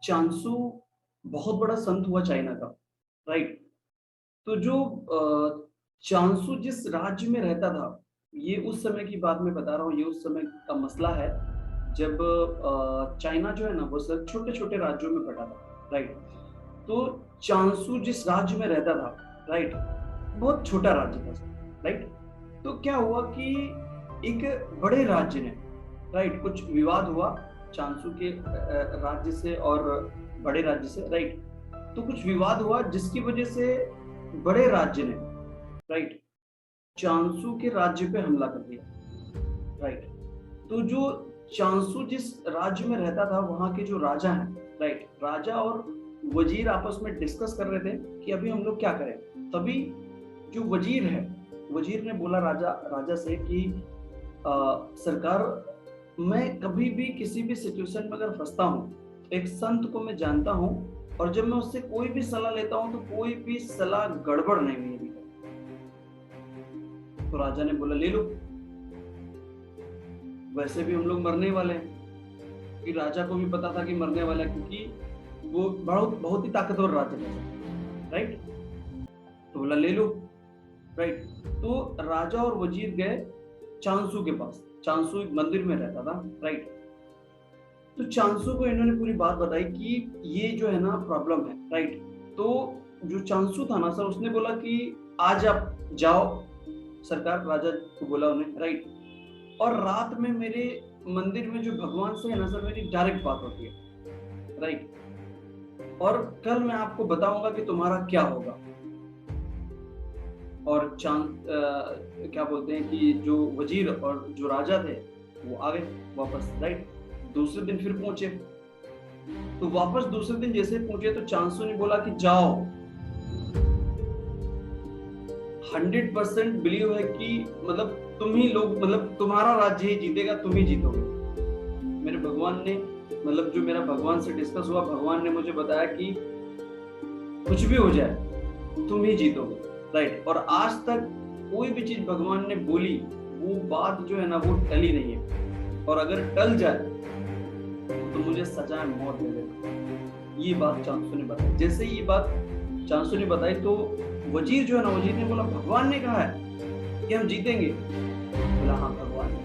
चांसू बहुत बड़ा संत हुआ चाइना का, राइट? तो जो चांसू जिस राज्य में रहता था, ये उस समय की बात मैं बता रहा हूँ, ये उस समय का मसला है जब चाइना जो है ना वो सब छोटे-छोटे राज्यों में बँटा था, राइट? तो चांसू जिस राज्य में रहता था, राइट? बहुत छोटा राज्य था, राइट? तो क्या हुआ कि एक बड़े राज्य ने, राइट, कुछ विवाद हुआ चांसू के राज्य से और बड़े राज्य से, राइट? तो कुछ विवाद हुआ जिसकी वजह से बड़े राज्य ने, राइट, चांसू के राज्य पे हमला कर दिया, राइट? तो जो चांसू जिस राज्य में रहता था वहां के जो राजा हैं, राइट, राजा और वजीर आपस में डिस्कस कर रहे थे कि अभी हम लोग क्या करें। तभी जो वजीर है, वजीर ने बोला राजा राजा से कि सरकार, मैं कभी भी किसी भी सिचुएशन में अगर फंसता हूँ, एक संत को मैं जानता हूँ और जब मैं उससे कोई भी सलाह लेता हूँ तो कोई भी सलाह गड़बड़ नहीं हुई अभी तक। तो राजा ने बोला ले लो, वैसे भी हम लोग मरने वाले हैं। कि राजा को भी पता था कि मरने वाला है, क्योंकि वो बहुत बहुत ही ताकतवर राजा था, राइट? तो बोला ले लो, राइट? तो राजा और वजीर गए चांसू के पास। चांसू एक मंदिर में रहता था, राइट? तो चांसू को इन्होंने पूरी बात बताई कि ये जो है ना प्रॉब्लम है, राइट? तो जो चांसू था ना सर, उसने बोला कि आज आप जाओ, सरकार राजा को बोला उन्हें, राइट? और रात में मेरे मंदिर में जो भगवान से है ना सर, मेरी डायरेक्ट बात होती है, राइट? और कल मैं आपको बताऊंगा कि तुम्हारा क्या होगा। और क्या बोलते हैं कि जो वजीर और जो राजा थे वो आ गए वापस, राइट? दूसरे दिन फिर पहुंचे, तो वापस दूसरे दिन जैसे पहुंचे तो चांसू ने बोला कि जाओ, 100% बिलीव है कि मतलब तुम ही लोग, मतलब तुम्हारा राज्य ही जीतेगा, तुम ही जीतोगे। मेरे भगवान ने, मतलब जो मेरा भगवान से डिस्कस हुआ, भगवान ने मुझे बताया कि कुछ भी हो जाए तुम ही जीतोगे, राइट? और आज तक कोई भी चीज भगवान ने बोली वो बात जो है ना वो टली नहीं है, और अगर टल जाए तो मुझे सजा मौत दे देगा। ये बात चांसू ने बताई। जैसे ही ये बात चांसू ने बताई तो वजीर जो है ना, वजीर ने बोला भगवान ने कहा है कि हम जीतेंगे। बोला हाँ भगवान ने।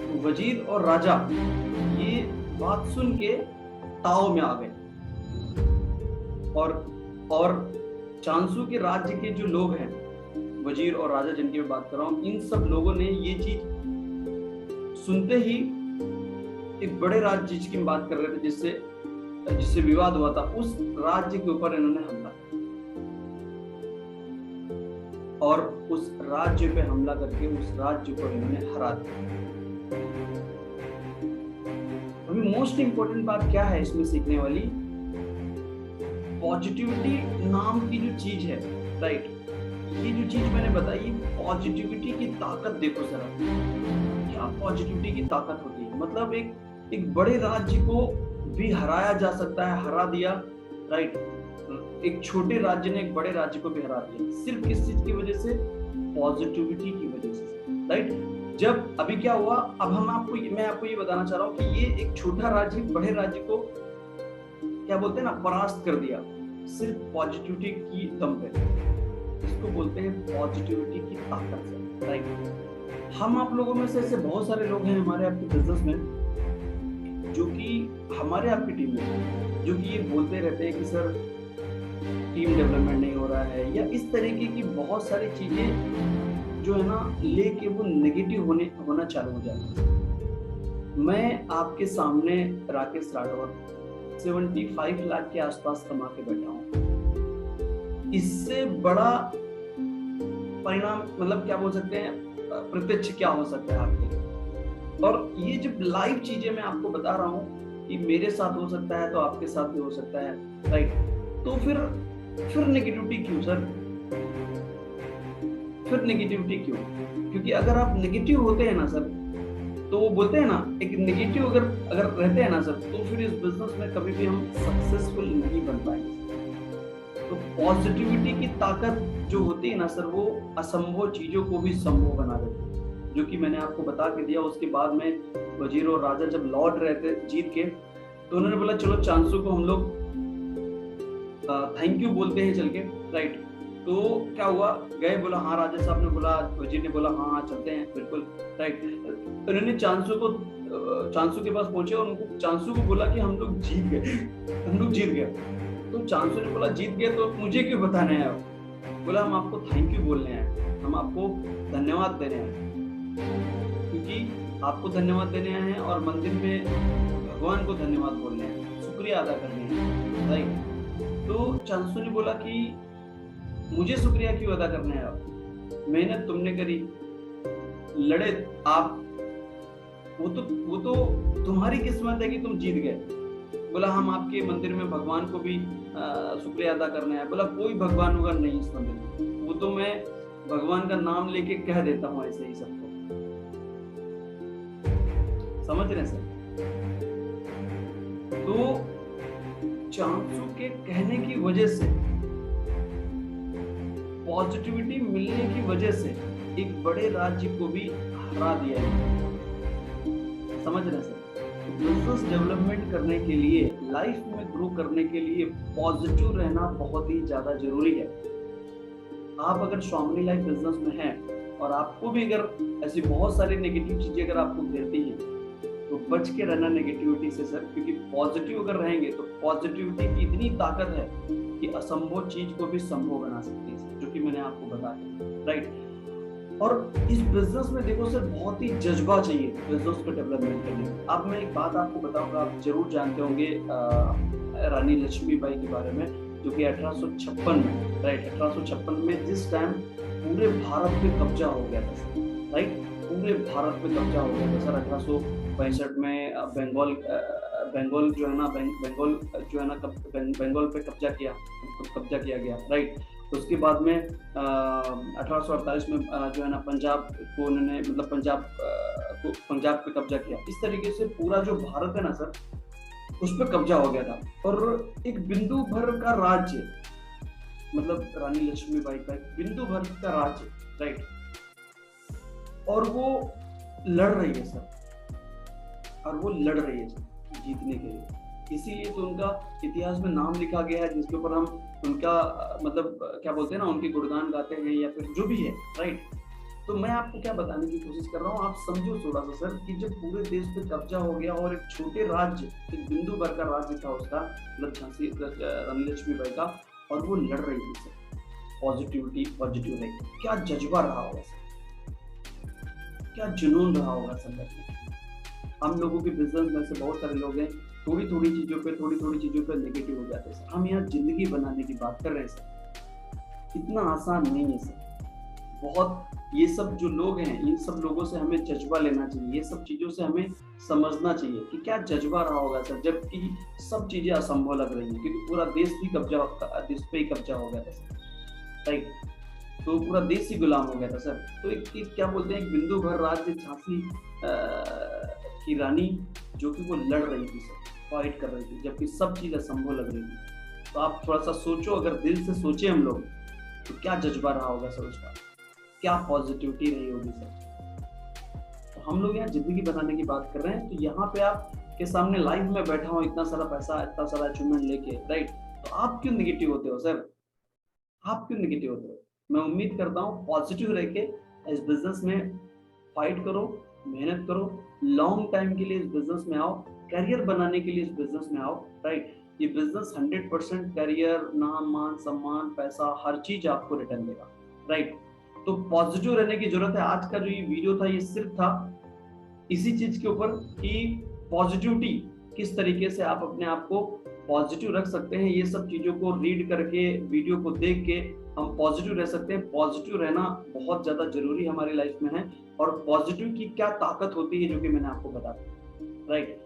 तो वजीर और राजा ये बात सुन के ताव में आ गए, और चांसू के राज्य के जो लोग हैं, वजीर और राजा जिनकी मैं बात कर रहा हूँ, इन सब लोगों ने ये चीज सुनते ही एक बड़े राज्य जिसकी हम बात कर रहे थे, जिससे विवाद हुआ था, उस राज्य के ऊपर इन्होंने हमला और उस राज्य पे हमला करके उस राज्य को इन्होंने हरा दिया। अभी मोस्ट इंपोर्टेंट बात क्या है इसमें सीखने वाली, पॉजिटिविटी नाम की जो चीज है, राइट? ये जो चीज मैंने बताई, पॉजिटिविटी की ताकत देखो जरा, क्या पॉजिटिविटी की ताकत होती है। मतलब एक बड़े राज्य को भी हराया जा सकता है, हरा दिया, राइट? एक छोटे राज्य ने एक बड़े राज्य को भी हरा दिया, सिर्फ किस चीज की वजह से? पॉजिटिविटी की वजह से, राइट? जब अभी क्या हुआ, अब मैं आपको ये बताना चाह रहा हूँ कि ये एक छोटा राज्य बड़े राज्य को क्या बोलते हैं ना, परास्त कर दिया, सिर्फ पॉजिटिविटी की दम पे। इसको बोलते हैं पॉजिटिविटी की ताकत से, राइट? हम आप लोगों में से ऐसे बहुत सारे लोग हैं हमारे आपके बिजनेस में, जो कि हमारे आपकी टीम में, जो कि ये बोलते रहते हैं कि सर टीम डेवलपमेंट नहीं हो रहा है, या इस तरीके की बहुत सारी चीजें जो है ना लेके वो नेगेटिव होना चालू हो जाती है। मैं आपके सामने राकेश राठौर 75 लाख के आसपास कमा के बैठा हूँ। इससे बड़ा परिणाम, मतलब क्या बोल सकते हैं, प्रत्यक्ष क्या हो सकता है आपके लिए? और ये जब लाइव चीजें मैं आपको बता रहा हूँ कि मेरे साथ हो सकता है तो आपके साथ भी हो सकता है, राइट? तो फिर नेगेटिविटी क्यों सर? फिर नेगेटिविटी क्यों? क्योंकि अगर आप नेगेटिव होते हैं ना सर, तो वो बोलते हैं ना, एक नेगेटिव अगर रहते हैं ना सर, तो फिर इस बिजनेस में कभी भी हम सक्सेसफुल नहीं बन पाएंगे। तो पॉजिटिविटी की ताकत जो होती है ना सर, वो असंभव चीजों को भी संभव बना देती है, जो कि मैंने आपको बता के दिया। उसके बाद में वजीर और राजा जब लौट रहे थे जीत के, तो उन्होंने बोला चलो चांसू को हम लोग थैंक यू बोलते हैं चल के, राइट। तो क्या हुआ, गए, बोला हाँ राजा साहब ने बोला, वजीर ने बोला हाँ हाँ चलते हैं बिल्कुल, राइट। उन्होंने चांसू के पास पहुंचे और उनको चांसू को बोला कि हम लोग जीत गए, हम लोग जीत गए। तो चांसू ने बोला जीत गए तो मुझे क्यों बताने हैं आप? बोला हम आपको थैंक यू बोलने हैं, हम आपको धन्यवाद देने हैं, क्योंकि आपको धन्यवाद देने हैं और मंदिर में भगवान को धन्यवाद बोलने हैं, शुक्रिया अदा करने हैं, राइट। तो चांसू ने बोला कि मुझे शुक्रिया क्यों अदा करना है आप, मेहनत तुमने करी, लड़े आप, वो तो तुम्हारी किस्मत है कि तुम जीत गए। बोला हम आपके मंदिर में भगवान को भी शुक्रिया अदा करना है। बोला कोई भगवान होगा नहीं इस मंदिर में, वो तो मैं भगवान का नाम लेके कह देता हूँ ऐसे ही सबको, समझ रहे सर? तो चांसू के कहने की वजह से, पॉजिटिविटी मिलने की वजह से एक बड़े राज्य को भी हरा दिया है, समझ रहे सर? बिजनेस डेवलपमेंट करने के लिए, लाइफ में ग्रो करने के लिए पॉजिटिव रहना बहुत ही ज्यादा जरूरी है। आप अगर स्वामी लाइफ बिजनेस में हैं और आपको भी अगर ऐसी बहुत सारी नेगेटिव चीजें अगर आपको घेरती हैं तो बच के रहना नेगेटिविटी से सर, क्योंकि पॉजिटिव अगर रहेंगे तो पॉजिटिविटी की इतनी ताकत है कि असंभव चीज को भी संभव बना सकती है, जो कि मैंने आपको बताया, राइट। और इस बिजनेस में देखो सर बहुत ही जज्बा चाहिए बिजनेस को डेवलपमेंट करने में। अब मैं एक बात आपको बताऊंगा, आप जरूर जानते होंगे रानी लक्ष्मीबाई के बारे में, जो कि 1856 में, राइट, 1856 में जिस टाइम पूरे भारत पे कब्जा हो गया था, राइट, पूरे भारत पे कब्जा हो गया था सर 1865 में। बंगाल जो है ना, बंगाल पे कब्जा किया गया, राइट। उसके बाद में 1848 में जो है ना पंजाब को उन्होंने, मतलब पंजाब पे कब्जा किया। इस तरीके से पूरा जो भारत है ना सर, उस पर कब्जा हो गया था। और एक बिंदु भर का राज्य, मतलब रानी लक्ष्मीबाई का एक बिंदु भर का राज्य, राइट, और वो लड़ रही है सर, और वो लड़ रही है जीतने के लिए। इसीलिए तो उनका इतिहास में नाम लिखा गया है, जिसके ऊपर हम उनका मतलब क्या बोलते हैं ना, उनके गुणगान गाते हैं या फिर जो भी है, राइट। तो मैं आपको क्या बताने की कोशिश कर रहा हूँ, आप समझो थोड़ा सा सर, कि जब पूरे देश पे कब्जा हो गया और एक छोटे राज्य, एक बिंदु भर का राज्य था उसका, मतलब झांसी रानी लक्ष्मीबाई का, और वो लड़ रही थी सर, पॉजिटिव रही, क्या जज्बा रहा होगा सर, क्या जुनून रहा होगा सर। हम लोगों के बिजनेस में से बहुत सारे लोग हैं, थोड़ी थोड़ी चीजों पे नेगेटिव हो जाते हैं सर। हम यहाँ जिंदगी बनाने की बात कर रहे हैं सर, इतना आसान नहीं है सर, बहुत। ये सब जो लोग हैं, इन सब लोगों से हमें जज्बा लेना चाहिए, ये सब चीजों से हमें समझना चाहिए कि क्या जज्बा रहा होगा सर, जबकि सब चीजें असंभव लग रही हैं, क्योंकि पूरा देश पे ही कब्जा हो गया था सर, राइट। तो पूरा देश ही गुलाम हो गया था सर। तो एक क्या बोलते हैं, एक बिंदु भर राज्य झांसी की रानी, जो कि वो लड़ रही थी सर, फाइट कर रही थी, जबकि सब चीज असंभव लग रही थी। तो आप थोड़ा सा सोचो, अगर दिल से सोचे हम लोग, तो क्या जज्बा रहा होगा सर उसका, क्या पॉजिटिविटी रही होगी सर। तो हम लोग यहाँ जिंदगी बनाने की बात कर रहे हैं, तो यहाँ पे आप के सामने लाइव में बैठा हूँ, इतना सारा पैसा, इतना सारा अचीवमेंट लेके, राइट। तो आप क्यों नेगेटिव होते हो सर, आप क्यों नेगेटिव होते हो? मैं उम्मीद करता हूँ पॉजिटिव रह के इस बिजनेस में फाइट करो, मेहनत करो, लॉन्ग टाइम के लिए इस बिजनेस में आओ, करियर बनाने के लिए इस बिजनेस में आओ, राइट। ये बिजनेस 100% करियर, नाम, मान, सम्मान, पैसा, हर चीज आपको रिटर्न देगा, राइट। तो पॉजिटिव रहने की जरूरत है। आज का जो ये वीडियो था, ये सिर्फ था इसी चीज के ऊपर कि पॉजिटिविटी किस तरीके से आप अपने आप को पॉजिटिव रख सकते हैं। ये सब चीजों को रीड करके, वीडियो को देख के हम पॉजिटिव रह सकते हैं। पॉजिटिव रहना बहुत ज्यादा जरूरी हमारी लाइफ में है, और पॉजिटिव की क्या ताकत होती है, जो कि मैंने आपको बताया, राइट।